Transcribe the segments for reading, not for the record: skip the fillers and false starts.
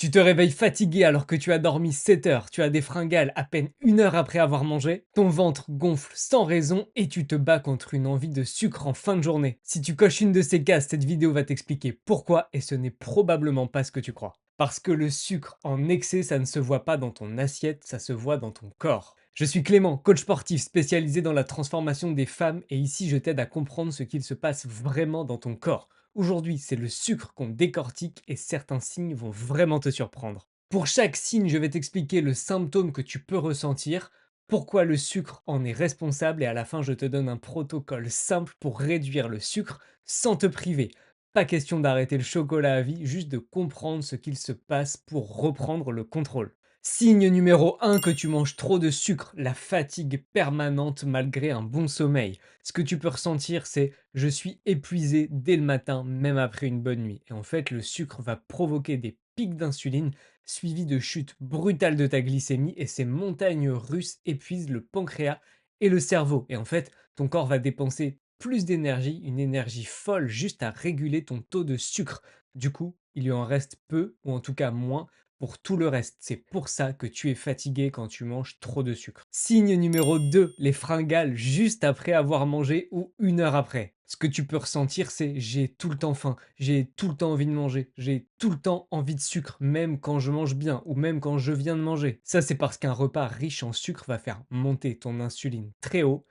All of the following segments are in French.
Tu te réveilles fatigué alors que tu as dormi 7 heures, tu as des fringales à peine 1 heure après avoir mangé, ton ventre gonfle sans raison et tu te bats contre une envie de sucre en fin de journée. Si tu coches une de ces cases, cette vidéo va t'expliquer pourquoi et ce n'est probablement pas ce que tu crois. Parce que le sucre en excès, ça ne se voit pas dans ton assiette, ça se voit dans ton corps. Je suis Clément, coach sportif spécialisé dans la transformation des femmes et ici je t'aide à comprendre ce qu'il se passe vraiment dans ton corps. Aujourd'hui, c'est le sucre qu'on décortique et certains signes vont vraiment te surprendre. Pour chaque signe, je vais t'expliquer le symptôme que tu peux ressentir, pourquoi le sucre en est responsable et à la fin, je te donne un protocole simple pour réduire le sucre sans te priver. Pas question d'arrêter le chocolat à vie, juste de comprendre ce qu'il se passe pour reprendre le contrôle. Signe numéro 1 que tu manges trop de sucre, la fatigue permanente malgré un bon sommeil. Ce que tu peux ressentir, c'est je suis épuisé dès le matin, même après une bonne nuit. Et en fait, le sucre va provoquer des pics d'insuline suivis de chutes brutales de ta glycémie et ces montagnes russes épuisent le pancréas et le cerveau. Et en fait, ton corps va dépenser plus d'énergie, une énergie folle juste à réguler ton taux de sucre. Du coup, il lui en reste peu, ou en tout cas moins, pour tout le reste. C'est pour ça que tu es fatigué quand tu manges trop de sucre. Signe numéro 2, les fringales juste après avoir mangé ou 1 heure après. Ce que tu peux ressentir, c'est j'ai tout le temps faim, j'ai tout le temps envie de manger, j'ai tout le temps envie de sucre, même quand je mange bien ou même quand je viens de manger. Ça, c'est parce qu'un repas riche en sucre va faire monter ton insuline très haut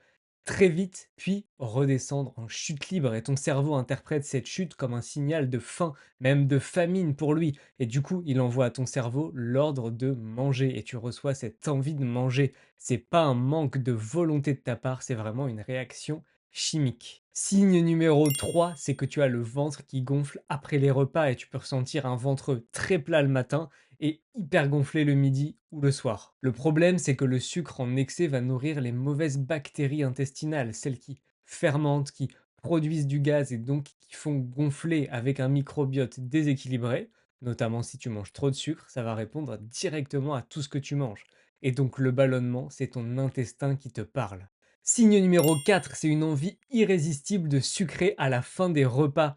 très vite, puis redescendre en chute libre et ton cerveau interprète cette chute comme un signal de faim, même de famine pour lui. Et du coup, il envoie à ton cerveau l'ordre de manger et tu reçois cette envie de manger. C'est pas un manque de volonté de ta part, c'est vraiment une réaction chimique. Signe numéro 3, c'est que tu as le ventre qui gonfle après les repas et tu peux ressentir un ventre très plat le matin et hyper gonflé le midi ou le soir. Le problème, c'est que le sucre en excès va nourrir les mauvaises bactéries intestinales, celles qui fermentent, qui produisent du gaz et donc qui font gonfler avec un microbiote déséquilibré, notamment si tu manges trop de sucre, ça va répondre directement à tout ce que tu manges. Et donc le ballonnement, c'est ton intestin qui te parle. Signe numéro 4, c'est une envie irrésistible de sucrer à la fin des repas.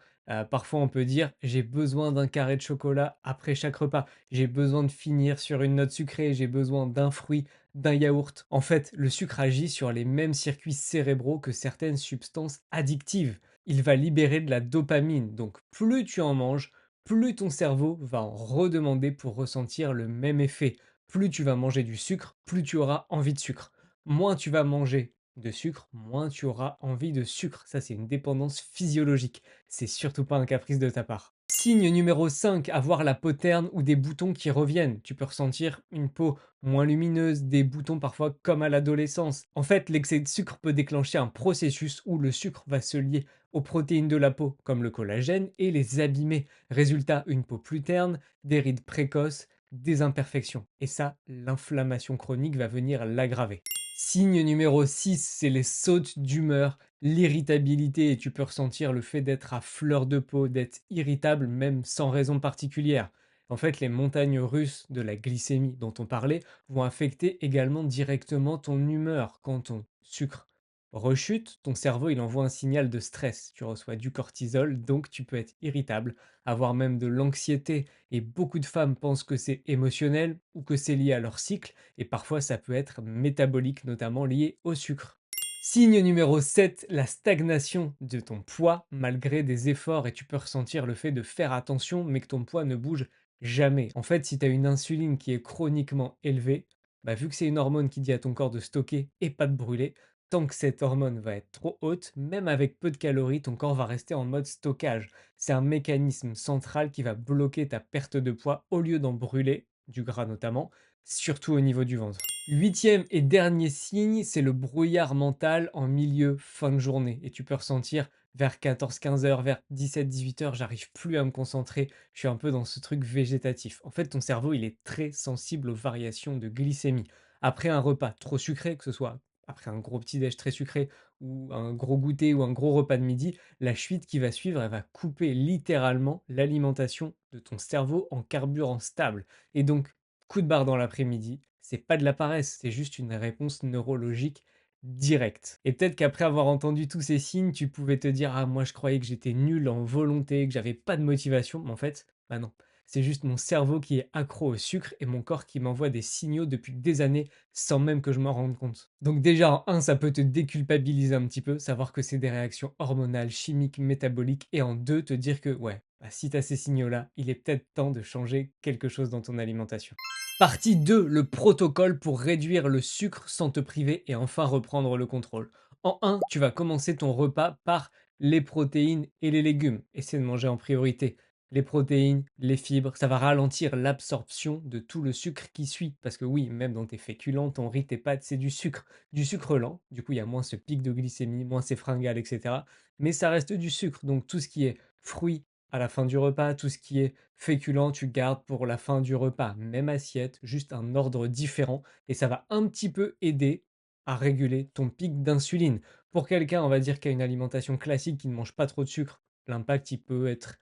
Parfois on peut dire j'ai besoin d'un carré de chocolat après chaque repas, j'ai besoin de finir sur une note sucrée, j'ai besoin d'un fruit, d'un yaourt. En fait, le sucre agit sur les mêmes circuits cérébraux que certaines substances addictives. Il va libérer de la dopamine, donc plus tu en manges, plus ton cerveau va en redemander pour ressentir le même effet. Plus tu vas manger du sucre, plus tu auras envie de sucre. Moins tu vas manger de sucre, moins tu auras envie de sucre. Ça, c'est une dépendance physiologique. C'est surtout pas un caprice de ta part. Signe numéro 5, avoir la peau terne ou des boutons qui reviennent. Tu peux ressentir une peau moins lumineuse, des boutons parfois comme à l'adolescence. En fait, l'excès de sucre peut déclencher un processus où le sucre va se lier aux protéines de la peau, comme le collagène, et les abîmer. Résultat, une peau plus terne, des rides précoces, des imperfections. Et ça, l'inflammation chronique va venir l'aggraver. Signe numéro 6, c'est les sautes d'humeur, l'irritabilité et tu peux ressentir le fait d'être à fleur de peau, d'être irritable même sans raison particulière. En fait, les montagnes russes de la glycémie dont on parlait vont affecter également directement ton humeur. Quand ton sucre rechute, ton cerveau il envoie un signal de stress. Tu reçois du cortisol, donc tu peux être irritable, avoir même de l'anxiété. Et beaucoup de femmes pensent que c'est émotionnel ou que c'est lié à leur cycle et parfois ça peut être métabolique, notamment lié au sucre. Signe numéro 7, la stagnation de ton poids malgré des efforts et tu peux ressentir le fait de faire attention mais que ton poids ne bouge jamais. En fait, si tu as une insuline qui est chroniquement élevée, bah, vu que c'est une hormone qui dit à ton corps de stocker et pas de brûler, tant que cette hormone va être trop haute, même avec peu de calories, ton corps va rester en mode stockage. C'est un mécanisme central qui va bloquer ta perte de poids au lieu d'en brûler, du gras notamment, surtout au niveau du ventre. Huitième et dernier signe, c'est le brouillard mental en milieu fin de journée. Et tu peux ressentir vers 14-15 heures, vers 17-18 heures, j'arrive plus à me concentrer, je suis un peu dans ce truc végétatif. En fait, ton cerveau, il est très sensible aux variations de glycémie. Après un repas trop sucré, que ce soit après un gros petit-déj très sucré ou un gros goûter ou un gros repas de midi, la fuite qui va suivre, elle va couper littéralement l'alimentation de ton cerveau en carburant stable. Et donc, coup de barre dans l'après-midi, c'est pas de la paresse, c'est juste une réponse neurologique directe. Et peut-être qu'après avoir entendu tous ces signes, tu pouvais te dire: «Ah moi je croyais que j'étais nul en volonté, que j'avais pas de motivation», mais en fait, bah non. C'est juste mon cerveau qui est accro au sucre et mon corps qui m'envoie des signaux depuis des années sans même que je m'en rende compte. Donc déjà, en un, ça peut te déculpabiliser un petit peu, savoir que c'est des réactions hormonales, chimiques, métaboliques, et en deux, te dire que ouais, bah, si tu as ces signaux-là, il est peut-être temps de changer quelque chose dans ton alimentation. Partie 2, le protocole pour réduire le sucre sans te priver et enfin reprendre le contrôle. En un, tu vas commencer ton repas par les protéines et les légumes. Essaie de manger en priorité les protéines, les fibres. Ça va ralentir l'absorption de tout le sucre qui suit. Parce que oui, même dans tes féculents, ton riz, tes pâtes, c'est du sucre lent. Du coup, il y a moins ce pic de glycémie, moins ces fringales, etc. Mais ça reste du sucre. Donc tout ce qui est fruits à la fin du repas, tout ce qui est féculent, tu gardes pour la fin du repas. Même assiette, juste un ordre différent. Et ça va un petit peu aider à réguler ton pic d'insuline. Pour quelqu'un, on va dire, qui a une alimentation classique, qui ne mange pas trop de sucre, l'impact, il peut être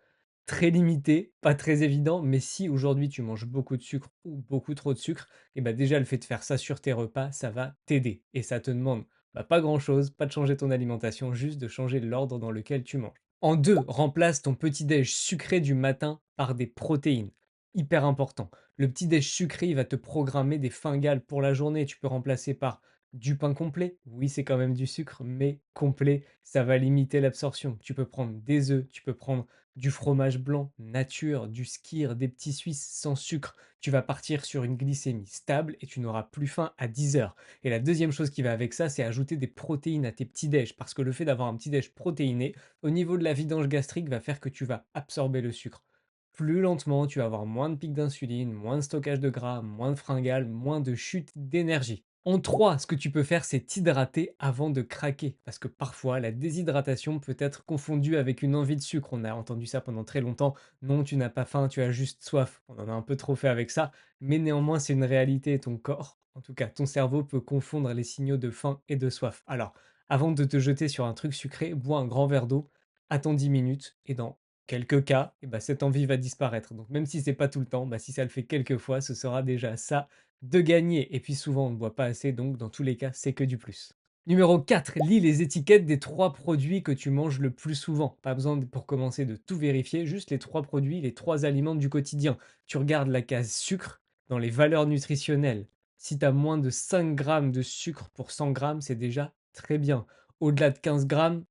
très limité, pas très évident, mais si aujourd'hui tu manges beaucoup de sucre ou beaucoup trop de sucre, et bah déjà le fait de faire ça sur tes repas, ça va t'aider. Et ça te demande bah, pas grand-chose, pas de changer ton alimentation, juste de changer l'ordre dans lequel tu manges. En deux, remplace ton petit-déj sucré du matin par des protéines. Hyper important. Le petit-déj sucré, il va te programmer des fringales pour la journée. Tu peux remplacer par du pain complet. Oui, c'est quand même du sucre, mais complet, ça va limiter l'absorption. Tu peux prendre des œufs, tu peux prendre du fromage blanc nature, du skyr, des petits suisses sans sucre. Tu vas partir sur une glycémie stable et tu n'auras plus faim à 10 heures. Et la deuxième chose qui va avec ça, c'est ajouter des protéines à tes petits déj. Parce que le fait d'avoir un petit déj protéiné, au niveau de la vidange gastrique, va faire que tu vas absorber le sucre plus lentement, tu vas avoir moins de pics d'insuline, moins de stockage de gras, moins de fringales, moins de chute d'énergie. En 3, ce que tu peux faire, c'est t'hydrater avant de craquer. Parce que parfois, la déshydratation peut être confondue avec une envie de sucre. On a entendu ça pendant très longtemps. Non, tu n'as pas faim, tu as juste soif. On en a un peu trop fait avec ça. Mais néanmoins, c'est une réalité. Ton corps, en tout cas ton cerveau, peut confondre les signaux de faim et de soif. Alors, avant de te jeter sur un truc sucré, bois un grand verre d'eau, attends 10 minutes et dans quelques cas, et bah, cette envie va disparaître. Donc même si c'est pas tout le temps, bah, si ça le fait quelques fois, ce sera déjà ça de gagner. Et puis souvent, on ne boit pas assez, donc dans tous les cas, c'est que du plus. Numéro 4, lis les étiquettes des 3 produits que tu manges le plus souvent. Pas besoin pour commencer de tout vérifier, juste les 3 produits, les 3 aliments du quotidien. Tu regardes la case sucre dans les valeurs nutritionnelles. Si tu as moins de 5 grammes de sucre pour 100 grammes, c'est déjà très bien. Au-delà de 15 grammes,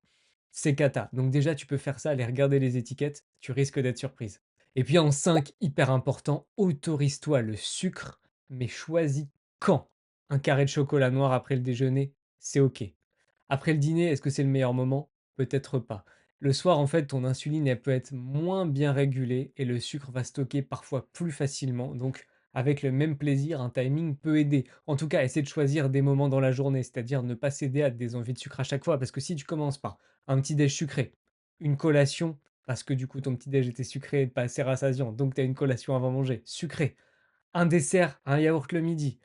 c'est cata. Donc déjà, tu peux faire ça, aller regarder les étiquettes, tu risques d'être surprise. Et puis en 5, hyper important, autorise-toi le sucre, mais choisis quand. Un carré de chocolat noir après le déjeuner, c'est OK. Après le dîner, est-ce que c'est le meilleur moment? Peut-être pas. Le soir, en fait, ton insuline, elle peut être moins bien régulée et le sucre va stocker parfois plus facilement. Donc, avec le même plaisir, un timing peut aider. En tout cas, essaie de choisir des moments dans la journée, c'est-à-dire ne pas céder à des envies de sucre à chaque fois. Parce que si tu commences par un petit déj sucré, une collation, parce que du coup ton petit déj était sucré et pas assez rassasiant, donc tu as une collation avant manger, sucré, un dessert, un yaourt le midi,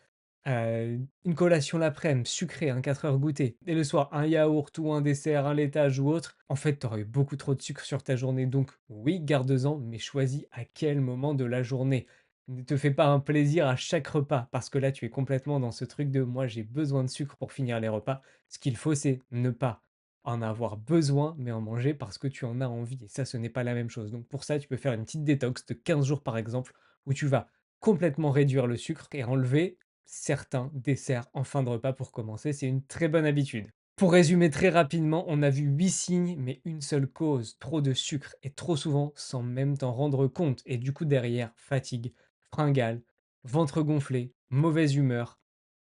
une collation l'après-midi, sucré, un 4 heures goûter et le soir, un yaourt ou un dessert, un laitage ou autre, en fait, tu aurais eu beaucoup trop de sucre sur ta journée. Donc oui, garde-en, mais choisis à quel moment de la journée. Ne te fais pas un plaisir à chaque repas, parce que là, tu es complètement dans ce truc de: «Moi, j'ai besoin de sucre pour finir les repas». Ce qu'il faut, c'est ne pas en avoir besoin, mais en manger parce que tu en as envie et ça, ce n'est pas la même chose. Donc pour ça, tu peux faire une petite détox de 15 jours, par exemple, où tu vas complètement réduire le sucre et enlever certains desserts en fin de repas pour commencer. C'est une très bonne habitude. Pour résumer très rapidement, on a vu 8 signes, mais une seule cause, trop de sucre et trop souvent sans même t'en rendre compte. Et du coup derrière, fatigue, fringales, ventre gonflé, mauvaise humeur,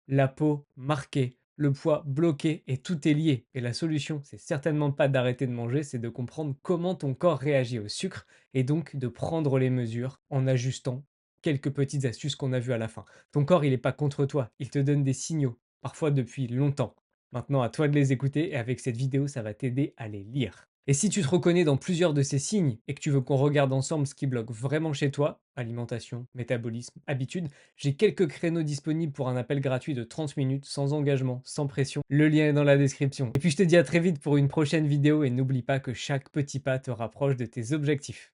la peau marquée, le poids bloqué et tout est lié. Et la solution, c'est certainement pas d'arrêter de manger, c'est de comprendre comment ton corps réagit au sucre et donc de prendre les mesures en ajustant quelques petites astuces qu'on a vues à la fin. Ton corps, il n'est pas contre toi, il te donne des signaux, parfois depuis longtemps. Maintenant, à toi de les écouter et avec cette vidéo, ça va t'aider à les lire. Et si tu te reconnais dans plusieurs de ces signes et que tu veux qu'on regarde ensemble ce qui bloque vraiment chez toi, alimentation, métabolisme, habitude, j'ai quelques créneaux disponibles pour un appel gratuit de 30 minutes, sans engagement, sans pression. Le lien est dans la description. Et puis je te dis à très vite pour une prochaine vidéo et n'oublie pas que chaque petit pas te rapproche de tes objectifs.